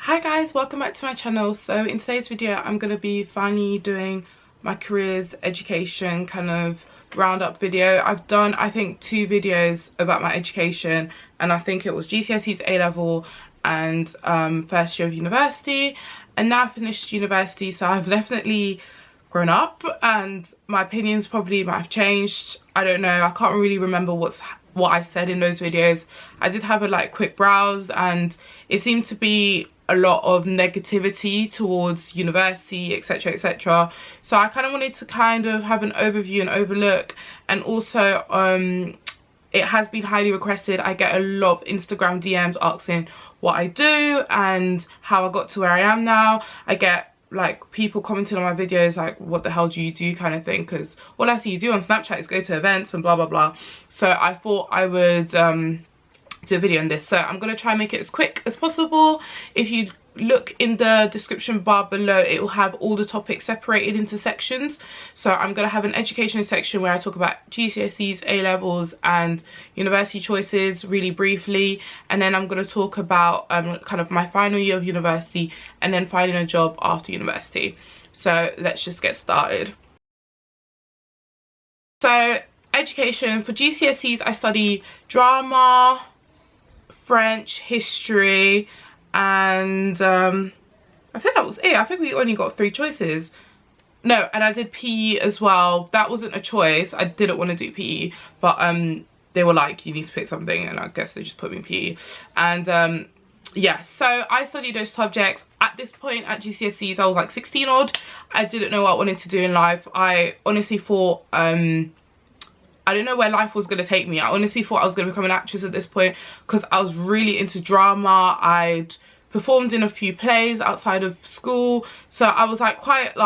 Hi guys, welcome back to my channel. So in today's video I'm going to be finally doing my careers education kind of roundup video. I've done I think 2 videos about my education, and I think it was GCSEs, A level and first year of university, and now I've finished university, so I've definitely grown up and my opinions probably might have changed. I don't know, I can't really remember what I said in those videos. I did have a quick browse and it seemed to be a lot of negativity towards university, etc, etc. So I kind of wanted to kind of have an overview and overlook, and also it has been highly requested. I get a lot of Instagram DMs asking what I do and how I got to where I am now. I get people commenting on my videos like, what the hell do you do, kind of thing, because all I see you do on Snapchat is go to events and blah blah blah. So I thought I would do a video on this, so I'm going to try and make it as quick as possible. If you look in the description bar below, it will have all the topics separated into sections. So I'm going to have an education section where I talk about GCSEs, A levels and university choices really briefly, and then I'm going to talk about kind of my final year of university and then finding a job after university. So let's just get started. So education for GCSEs, I study drama, French, history, and I think that was it. I think we only got 3 choices. No, and I did PE as well. That wasn't a choice. I didn't want to do PE, but they were like, you need to pick something, and I guess they just put me in PE. And yeah, so I studied those subjects. At this point at GCSEs, I was like 16 odd. I didn't know what I wanted to do in life. I honestly thought I don't know where life was going to take me. I honestly thought I was going to become an actress at this point because I was really into drama. I'd performed in a few plays outside of school, so I was quite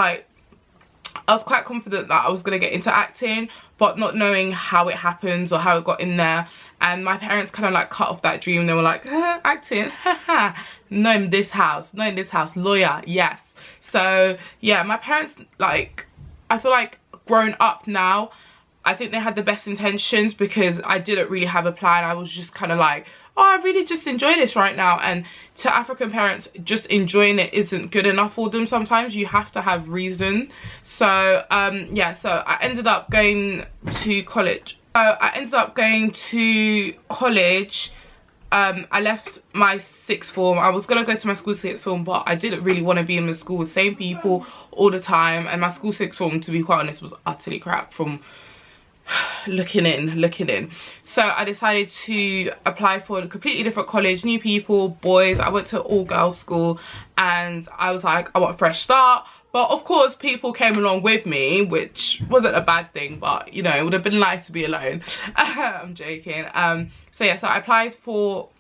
confident that I was going to get into acting, but not knowing how it happens or how it got in there. And my parents kind of cut off that dream. They were like, acting, haha, not in this house, lawyer, yes. So yeah, my parents, I feel like grown up now, I think they had the best intentions because I didn't really have a plan. I was just kind of like, oh, I really just enjoy this right now. And to African parents, just enjoying it isn't good enough for them. Sometimes you have to have reason. So yeah, so I ended up going to college. I left my 6th form. I was gonna go to my school 6th form, but I didn't really want to be in the school with the same people all the time. And my school 6th form, to be quite honest, was utterly crap from looking in. So I decided to apply for a completely different college, new people, boys. I went to all girls school and I was like, I want a fresh start. But of course people came along with me, which wasn't a bad thing, but you know, it would have been nice to be alone. I'm joking. So yeah, so I applied for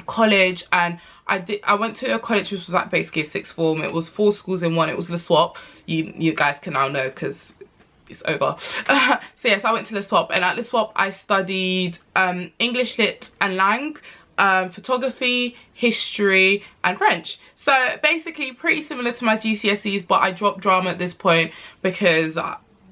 college and I went to a college which was basically a 6th form. It was 4 schools in one. It was Le Swap. You guys can now know because it's over. So yes, I went to Le Swap, and at Le Swap I studied English Lit and Lang, photography, history and French. So basically pretty similar to my GCSEs, but I dropped drama at this point because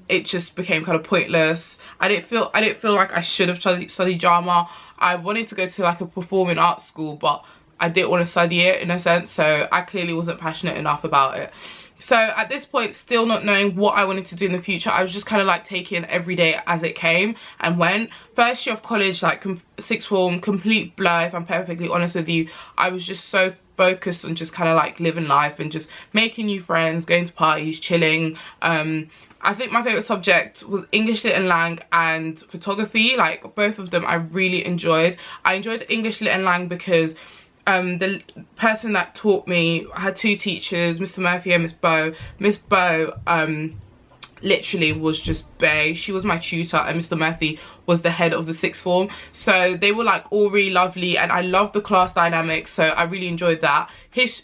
it just became kind of pointless. I didn't feel like I should have studied drama. I wanted to go to a performing arts school, but I didn't want to study it in a sense, so I clearly wasn't passionate enough about it. So at this point, still not knowing what I wanted to do in the future, I was just kind of taking every day as it came and went. First year of college, 6th form, complete blur, if I'm perfectly honest with you. I was just so focused on just kind of living life and just making new friends, going to parties, chilling. I think my favourite subject was English Lit and Lang and photography. Both of them I really enjoyed. I enjoyed English Lit and Lang because the person that taught me, I had 2 teachers, Mr. Murphy and Miss Bow. Miss Bow literally was just bae. She was my tutor, and Mr. Murphy was the head of the 6th form. So they were all really lovely, and I loved the class dynamics, so I really enjoyed that. His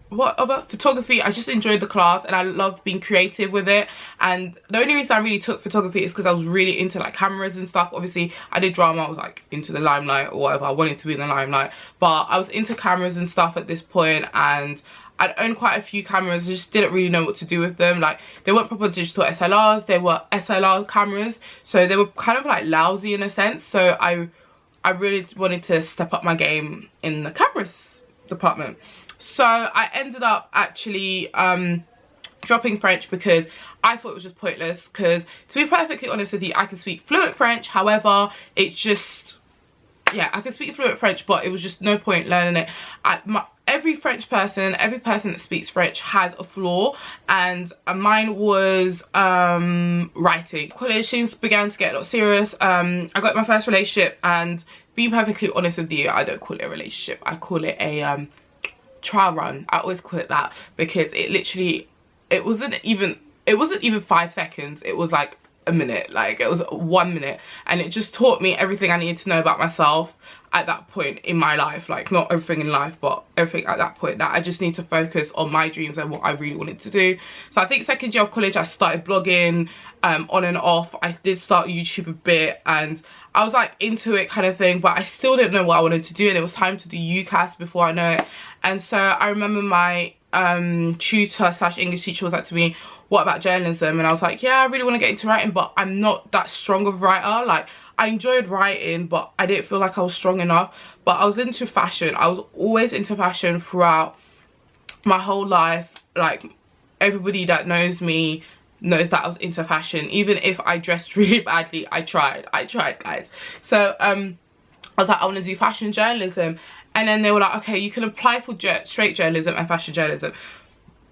what about photography, I just enjoyed the class and I loved being creative with it. And the only reason I really took photography is because I was really into cameras and stuff. Obviously I did drama, I was into the limelight or whatever, I wanted to be in the limelight, but I was into cameras and stuff at this point, and I'd owned quite a few cameras. I just didn't really know what to do with them. They weren't proper digital SLRs, they were SLR cameras, so they were kind of lousy in a sense. So I really wanted to step up my game in the cameras department. So I ended up actually dropping French because I thought it was just pointless, because to be perfectly honest with you, I can speak fluent French. However, it's just, yeah, I can speak fluent French, but it was just no point learning it. Every French person, every person that speaks French has a flaw, and mine was writing. College, things began to get a lot serious. I got my first relationship, and being perfectly honest with you, I don't call it a relationship, I call it a trial run. I always call it that, because it literally, it wasn't even 5 seconds, it was like a minute, like it was 1 minute, and it just taught me everything I needed to know about myself at that point in my life. Like, not everything in life, but everything at that point, that I just need to focus on my dreams and what I really wanted to do. So I think second year of college I started blogging on and off. I did start YouTube a bit, and I was like into it kind of thing, but I still didn't know what I wanted to do, and it was time to do UCAS before I know it. And so I remember my tutor / English teacher was like to me, what about journalism? And I was like, yeah, I really want to get into writing, but I'm not that strong of a writer. Like, I enjoyed writing, but I didn't feel like I was strong enough. But I was into fashion. I was always into fashion throughout my whole life. Like, everybody that knows me knows that I was into fashion. Even if I dressed really badly, I tried, guys. So I was like, I want to do fashion journalism. And then they were like, okay, you can apply for straight journalism and fashion journalism,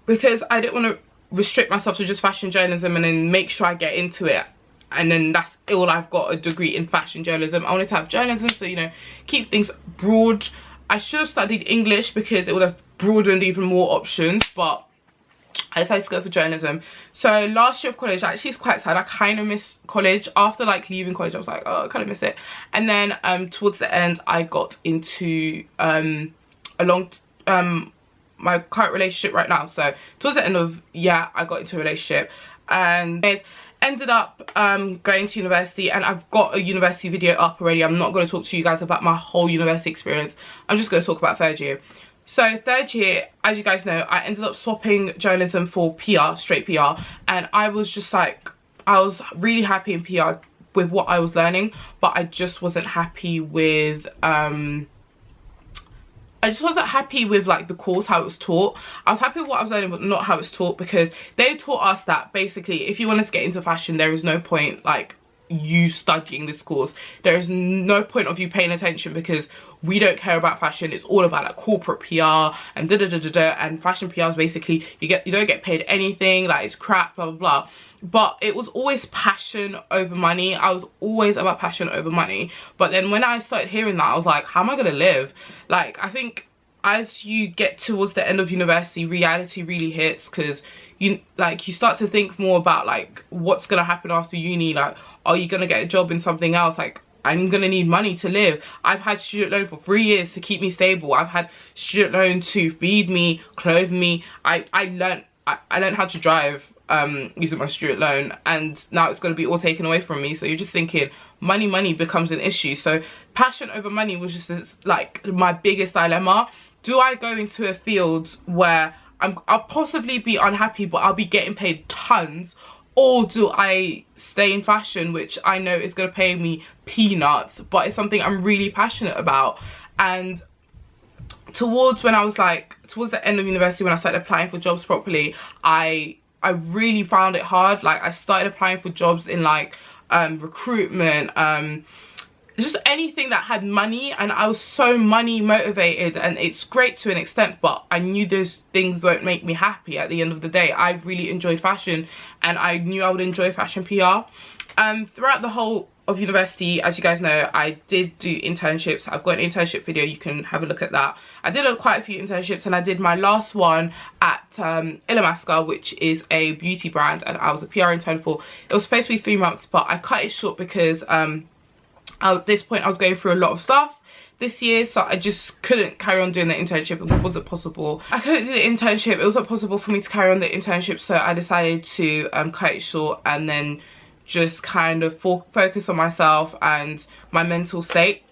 because I didn't want to restrict myself to just fashion journalism and then make sure I get into it, and then that's all, I've got a degree in fashion journalism. I wanted to have journalism, so, you know, keep things broad. I should have studied English because it would have broadened even more options, but I decided to go for journalism. So last year of college, actually, it's quite sad, I kind of miss college. After like leaving college, I was like, oh, I kind of miss it. And then towards the end, I got into my current relationship right now. So towards the end of, yeah, I got into a relationship, and it ended up going to university, and I've got a university video up already. I'm not going to talk to you guys about my whole university experience. I'm just going to talk about third year. So third year, as you guys know, I ended up swapping journalism for PR, straight PR, and I was just like, I was really happy in PR with what I was learning, but I just wasn't happy with like the course, how it was taught. I was happy with what I was learning, but not how it's taught, because they taught us that basically if you want to get into fashion, there is no point like you studying this course. There is no point of you paying attention, because we don't care about fashion. It's all about like corporate PR and and fashion PR is basically you don't get paid anything, like it's crap, blah blah blah. But it was always passion over money. I was always about passion over money. But then when I started hearing that, I was like, how am I gonna live? Like, I think as you get towards the end of university, reality really hits, because you start to think more about like what's gonna happen after uni. Like, are you gonna get a job in something else? Like, I'm gonna need money to live. I've had student loan for 3 years to keep me stable. I've had student loan to feed me, clothe me. I learned how to drive using my student loan, and now it's going to be all taken away from me. So you're just thinking money becomes an issue. So passion over money was just like my biggest dilemma. Do I go into a field where I'll possibly be unhappy, but I'll be getting paid tons, or do I stay in fashion, which I know is going to pay me peanuts, but it's something I'm really passionate about? And towards the end of university, when I started applying for jobs properly, I really found it hard. Like, I started applying for jobs in like recruitment, just anything that had money, and I was so money motivated, and it's great to an extent, but I knew those things won't make me happy at the end of the day. I really enjoyed fashion, and I knew I would enjoy fashion PR. Throughout the whole of university, as you guys know, I did do internships. I've got an internship video, you can have a look at that. I did quite a few internships, and I did my last one at Ilamasca, which is a beauty brand, and I was a PR intern for, it was supposed to be 3 months, but I cut it short because at this point I was going through a lot of stuff this year, so I just couldn't carry on doing the internship. It wasn't possible. I couldn't do the internship, it wasn't possible for me to carry on the internship, so I decided to cut it short and then just kind of focus on myself and my mental state.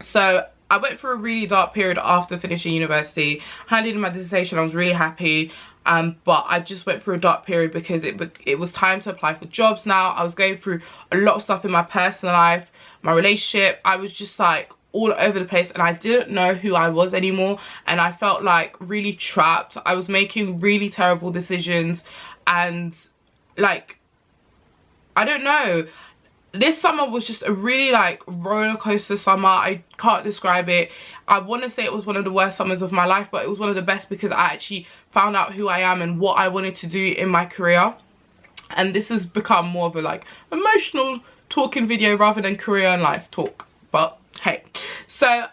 So I went through a really dark period after finishing university. Handed in my dissertation, I was really happy, but I just went through a dark period because it was time to apply for jobs now. I was going through a lot of stuff in my personal life, my relationship. I was just like all over the place, and I didn't know who I was anymore, and I felt like really trapped. I was making really terrible decisions, and like, I don't know, this summer was just a really like roller coaster summer. I can't describe it. I want to say it was one of the worst summers of my life, but it was one of the best because I actually found out who I am and what I wanted to do in my career. And this has become more of a like emotional talking video rather than career and life talk, but hey. So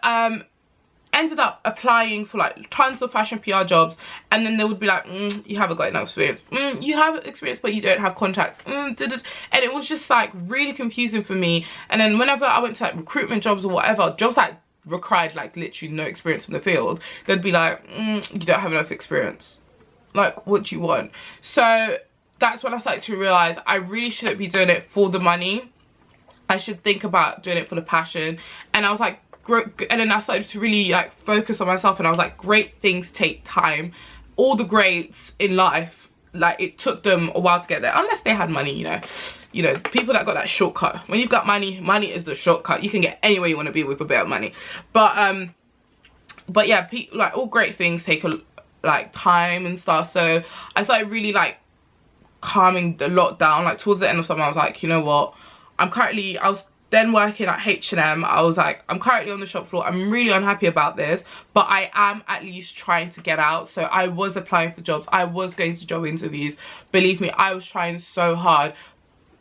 ended up applying for like tons of fashion PR jobs, and then they would be like, you haven't got enough experience, you have experience but you don't have contacts, and it was just like really confusing for me. And then whenever I went to like recruitment jobs or whatever, jobs that required like literally no experience in the field, they'd be like, you don't have enough experience, like what do you want? So that's when I started to realize I really shouldn't be doing it for the money. I should think about doing it for the passion. And I was like, and then I started to really like focus on myself, and I was like, great things take time. All the greats in life, like it took them a while to get there, unless they had money, you know, people that got that shortcut. When you've got money, money is the shortcut. You can get anywhere you want to be with a bit of money. But yeah, like all great things take like time and stuff. So I started really like calming a lot down. Like towards the end of summer, I was like, you know what, I was then working at H&M. I was like, I'm currently on the shop floor, I'm really unhappy about this, but I am at least trying to get out. So I was applying for jobs, I was going to job interviews. Believe me, I was trying so hard,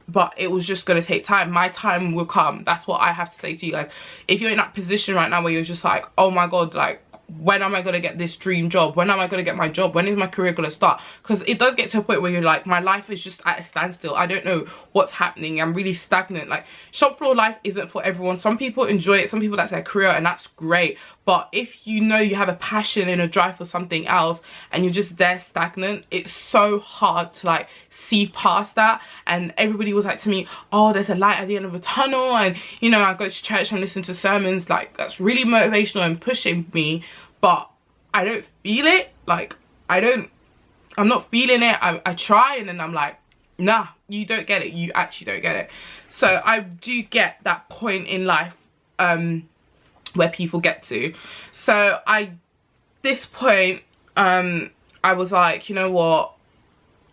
but it was just going to take time. My time will come. That's what I have to say to you guys. If you're in that position right now where you're just like, oh my god, like when am I going to get this dream job? When am I going to get my job? When is my career going to start? Because it does get to a point where you're like, my life is just at a standstill. I don't know what's happening. I'm really stagnant. Like, shop floor life isn't for everyone. Some people enjoy it. Some people, that's their career, and that's great. But if you know you have a passion and a drive for something else and you're just there stagnant, it's so hard to like see past that. And everybody was like to me, oh, there's a light at the end of a tunnel. And you know, I go to church and listen to sermons, like that's really motivational and pushing me, but I don't feel it. Like I'm not feeling it. I try, and then I'm like, nah, you don't get it. You actually don't get it. So I do get that point in life where people get to. So this point, I was like, you know what,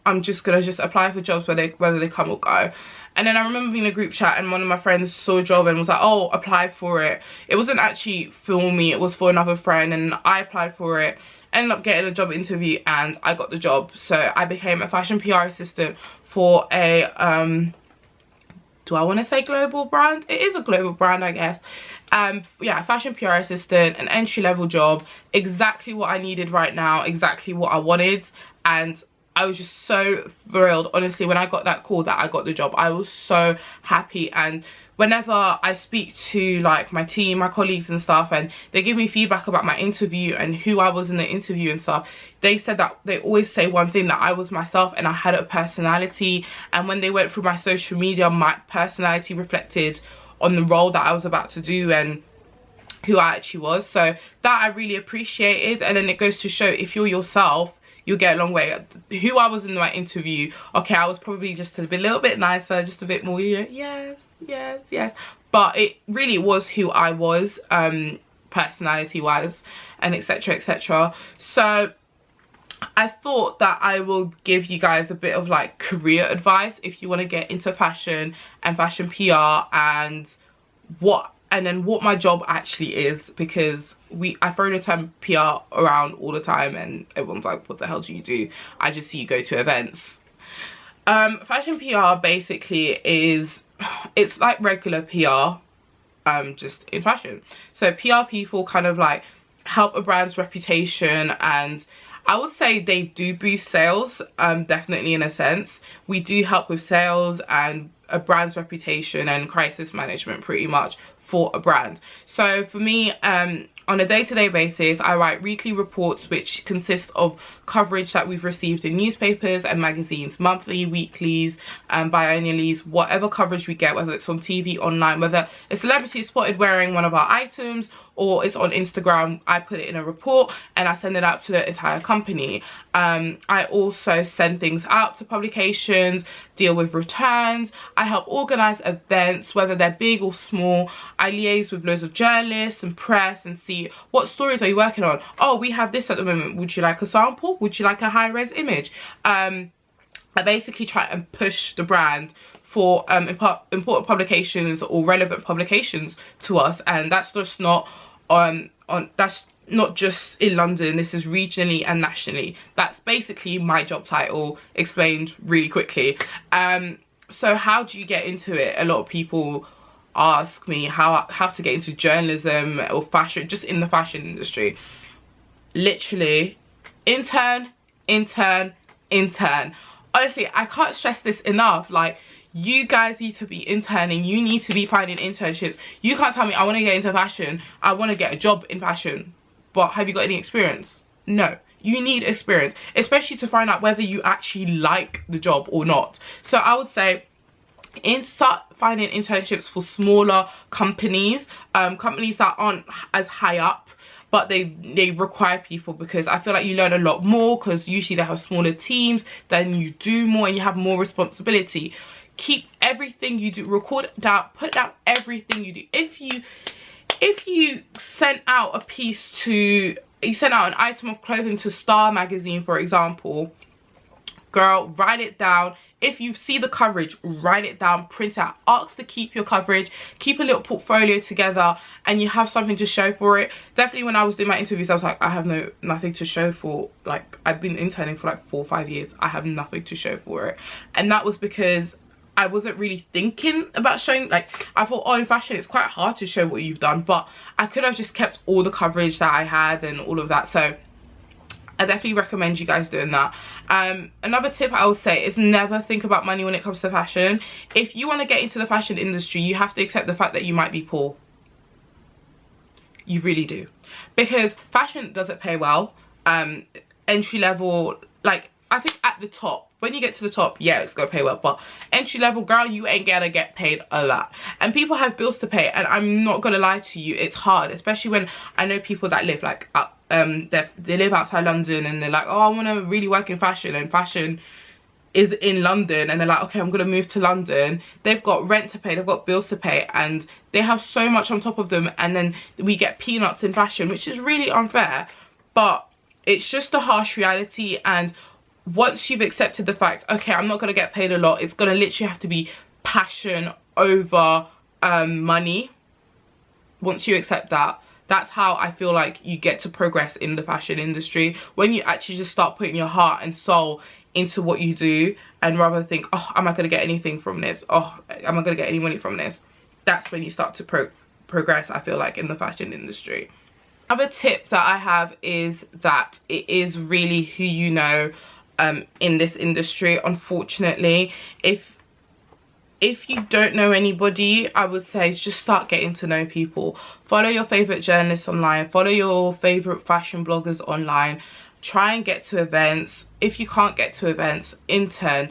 I'm just gonna apply for jobs whether they come or go. And then I remember being in a group chat, and one of my friends saw a job and was like, oh, apply for it. It wasn't actually for me, it was for another friend, and I applied for it, ended up getting a job interview, and I got the job. So I became a fashion PR assistant for a do I want to say global brand? It is a global brand, I guess. Yeah, fashion PR assistant, an entry-level job, exactly what I needed right now, exactly what I wanted. And I was just so thrilled, honestly, when I got that call that I got the job. I was so happy. And whenever I speak to like my team, my colleagues and stuff, and they give me feedback about my interview and who I was in the interview and stuff, they said that they always say one thing, that I was myself and I had a personality. And when they went through my social media, my personality reflected on the role that I was about to do and who I actually was. So that I really appreciated. And then it goes to show, if you're yourself, you'll get a long way. Who I was in my interview, okay, I was probably just a little bit nicer, just a bit more, yes, but it really was who I was, personality wise, and etc, etc. So I thought that I will give you guys a bit of like career advice if you want to get into fashion and fashion PR, and what my job actually is, because I throw the term PR around all the time and everyone's like, what the hell do you do? I just see you go to events. Fashion PR basically it's like regular PR, just in fashion. So PR people kind of like help a brand's reputation, and I would say they do boost sales, definitely, in a sense. We do help with sales and a brand's reputation and crisis management pretty much for a brand. So for me, on a day-to-day basis, I write weekly reports which consist of coverage that we've received in newspapers and magazines, monthly, weeklies, biannualies, whatever coverage we get, whether it's on TV, online, whether a celebrity is spotted wearing one of our items, or it's on Instagram, I put it in a report and I send it out to the entire company. I also send things out to publications, deal with returns. I help organize events, whether they're big or small. I liaise with loads of journalists and press and see what stories are you working on. Oh, we have this at the moment. Would you like a sample? Would you like a high-res image? I basically try and push the brand for important publications or relevant publications to us, and that's just not that's not just in London. This is regionally and nationally. That's basically my job title explained really quickly. So how do you get into it? A lot of people ask me how to get into journalism or fashion, just in the fashion industry. Literally, intern. Honestly, I can't stress this enough. Like, you guys need to be interning. You need to be finding internships. You can't tell me, I want to get into fashion, I want to get a job in fashion, but have you got any experience? No. You need experience, especially to find out whether you actually like the job or not. So I would say start finding internships for smaller companies, companies that aren't as high up, but they require people, because I feel like you learn a lot more, because usually they have smaller teams, then you do more and you have more responsibility. Keep everything you do, record down, put down everything you do. If you sent out a piece to, you sent out an item of clothing to Star magazine, for example, girl, write it down. If you see the coverage, write it down, print out, ask to keep your coverage, keep a little portfolio together, and you have something to show for it. Definitely when I was doing my interviews, I was like, I have nothing to show for, like, I've been interning for like 4 or 5 years, I have nothing to show for it. And that was because I wasn't really thinking about showing, like, I thought, oh, in fashion it's quite hard to show what you've done, but I could have just kept all the coverage that I had and all of that. So I definitely recommend you guys doing that. Another tip I would say is never think about money when it comes to fashion. If you want to get into the fashion industry, you have to accept the fact that you might be poor. You really do. Because fashion doesn't pay well. Entry level, like, I think at the top, when you get to the top, yeah, it's gonna pay well, but entry level, girl, you ain't gonna get paid a lot. And people have bills to pay, and I'm not gonna lie to you, it's hard, especially when I know people that live like they live outside London, and they're like, oh, I want to really work in fashion, and fashion is in London, and they're like, okay, I'm gonna move to London. They've got rent to pay, they've got bills to pay, and they have so much on top of them, and then we get peanuts in fashion, which is really unfair. But it's just a harsh reality. And once you've accepted the fact, okay, I'm not gonna get paid a lot, it's gonna literally have to be passion over money. Once you accept that, that's how I feel like you get to progress in the fashion industry. When you actually just start putting your heart and soul into what you do, and rather think, oh, am I gonna get anything from this? Oh, am I gonna get any money from this? That's when you start to progress, I feel like, in the fashion industry. Another tip that I have is that it is really who you know in this industry. Unfortunately, if you don't know anybody, I would say just start getting to know people. Follow your favorite journalists online, follow your favorite fashion bloggers online, try and get to events. If you can't get to events, intern,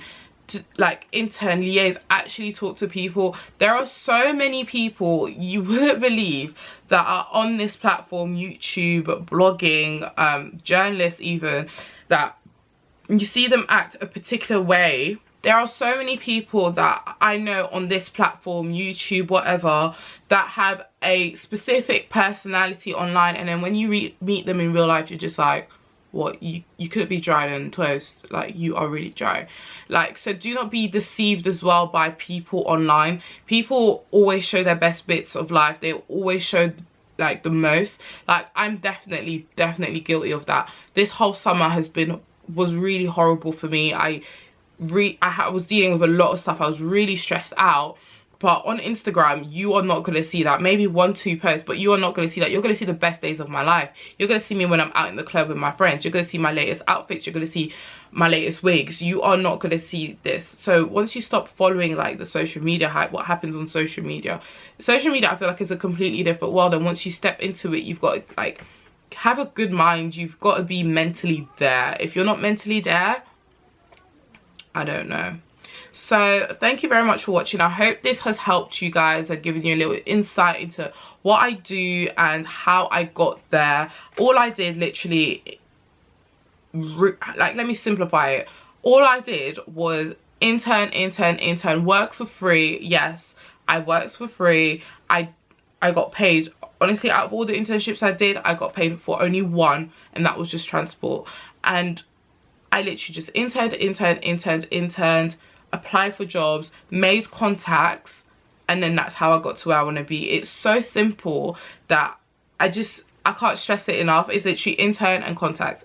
liaise, actually talk to people. There are so many people you wouldn't believe that are on this platform, YouTube, blogging, journalists even, that you see them act a particular way. There are so many people that I know on this platform, YouTube, whatever, that have a specific personality online, and then when you meet them in real life, you're just like, what, you couldn't be drier than toast. Like, you are really dry. Like, so do not be deceived as well by people online. People always show their best bits of life. They always show like the most. Like, I'm definitely guilty of that. This whole summer was really horrible for me. I was dealing with a lot of stuff. I was really stressed out. But on Instagram, you are not going to see that. Maybe 1-2 posts, but you are not going to see that. You're going to see the best days of my life. You're going to see me when I'm out in the club with my friends. You're going to see my latest outfits. You're going to see my latest wigs. You are not going to see this. So once you stop following like the social media hype, what happens on social media, I feel like is a completely different world. And once you step into it, you've got to like have a good mind. You've got to be mentally there. If you're not mentally there, I don't know. So thank you very much for watching. I hope this has helped you guys and given you a little insight into what I do and how I got there. All I did literally, like, let me simplify it. All I did was intern, work for free. Yes, I worked for free. I got paid, honestly, out of all the internships I did, I got paid for only one, and that was just transport. And I literally just interned, applied for jobs, made contacts, and then that's how I got to where I want to be. It's so simple that I can't stress it enough. It's literally intern and contacts,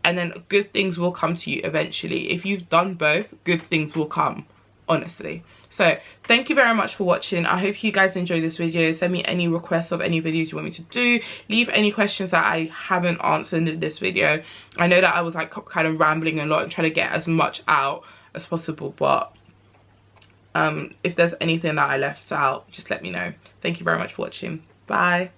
and then good things will come to you eventually. If you've done both, good things will come, honestly. So thank you very much for watching. I hope you guys enjoyed this video. Send me any requests of any videos you want me to do. Leave any questions that I haven't answered in this video. I know that I was like kind of rambling a lot and trying to get as much out as possible, but if there's anything that I left out, just let me know. Thank you very much for watching. Bye.